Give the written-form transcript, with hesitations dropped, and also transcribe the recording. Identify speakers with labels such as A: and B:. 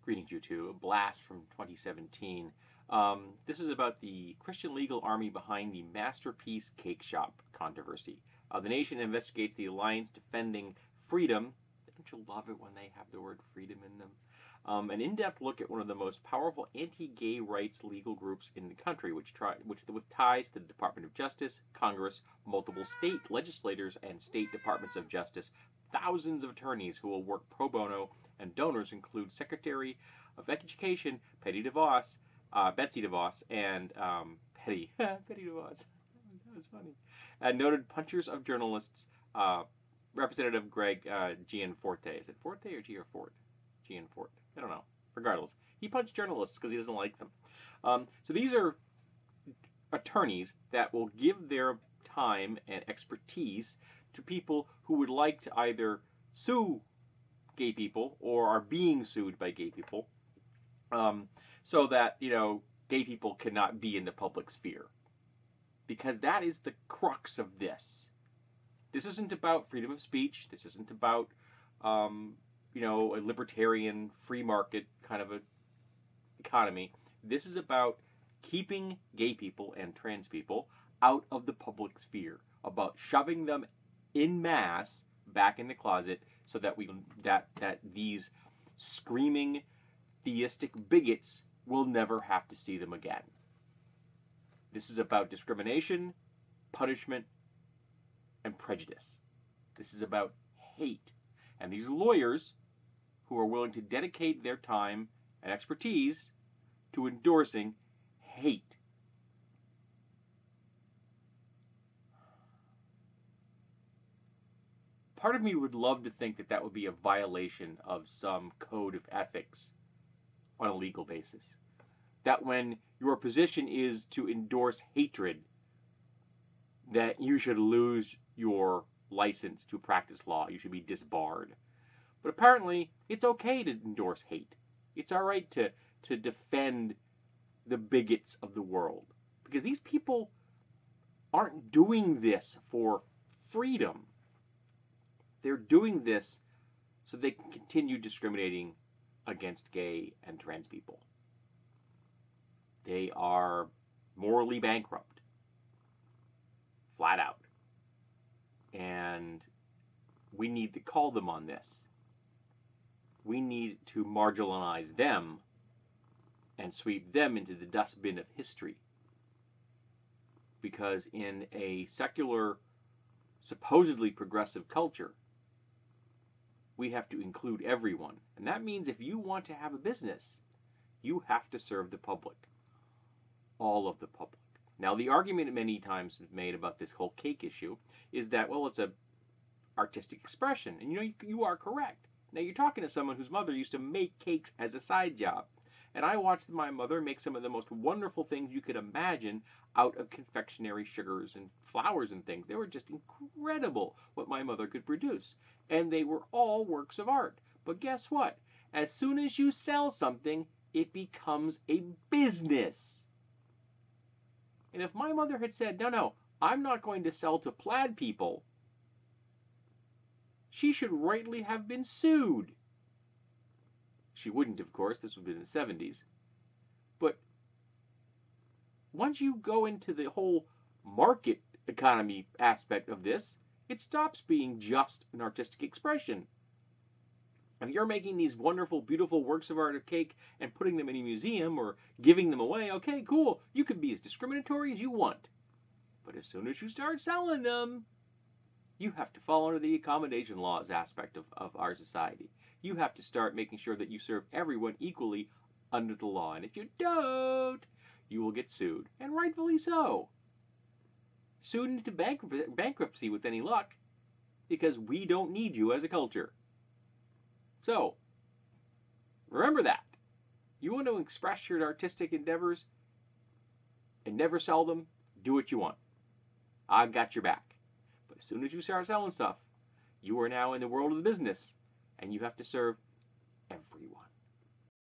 A: Greetings, you two. A blast from 2017. This is about the Christian legal army behind the Masterpiece Cake Shop controversy. The nation investigates the alliance defending freedom. Don't you love it when they have the word freedom in them? An in-depth look at one of the most powerful anti-gay rights legal groups in the country, with ties to the Department of Justice, Congress, multiple state legislators, and state departments of justice. Thousands of attorneys who will work pro bono, and donors include Secretary of Education Betsy DeVos, and Betty DeVos. That was funny. And noted punchers of journalists, Representative Greg Gianforte. Is it Forte or Gianforte? Gianforte. I don't know. Regardless, he punched journalists because he doesn't like them. So these are attorneys that will give their time and expertise to people who would like to either sue gay people or are being sued by gay people, so that, gay people cannot be in the public sphere. Because that is the crux of this. This isn't about freedom of speech. This isn't about, a libertarian, free market kind of a economy. This is about keeping gay people and trans people out of the public sphere, about shoving them in mass back in the closet so that that these screaming theistic bigots will never have to see them again. This is about discrimination, punishment, and prejudice. This is about hate. And these lawyers who are willing to dedicate their time and expertise to endorsing hate. Part of me would love to think that that would be a violation of some code of ethics on a legal basis. That when your position is to endorse hatred, that you should lose your license to practice law. You should be disbarred. But apparently, it's okay to endorse hate. It's all right to defend the bigots of the world. Because these people aren't doing this for freedom. They're doing this so they can continue discriminating against gay and trans people. They are morally bankrupt. Flat out. And we need to call them on this. We need to marginalize them and sweep them into the dustbin of history. Because in a secular, supposedly progressive culture, we have to include everyone. And that means if you want to have a business, you have to serve the public. All of the public. Now, the argument many times made about this whole cake issue is that, well, it's an artistic expression. And you are correct. Now, you're talking to someone whose mother used to make cakes as a side job. And I watched my mother make some of the most wonderful things you could imagine out of confectionery sugars and flours and things. They were just incredible what my mother could produce. And they were all works of art. But guess what? As soon as you sell something, it becomes a business. And if my mother had said, no, I'm not going to sell to plaid people, she should rightly have been sued. She wouldn't, of course. This would have been in the 70s. But once you go into the whole market economy aspect of this, it stops being just an artistic expression. If you're making these wonderful, beautiful works of art of cake and putting them in a museum or giving them away, okay, cool. You can be as discriminatory as you want. But as soon as you start selling them, you have to fall under the accommodation laws aspect of our society. You have to start making sure that you serve everyone equally under the law. And if you don't, you will get sued. And rightfully so. Sued into bankruptcy with any luck. Because we don't need you as a culture. So, remember that. You want to express your artistic endeavors and never sell them, do what you want. I've got your back. But as soon as you start selling stuff, you are now in the world of the business, and you have to serve everyone.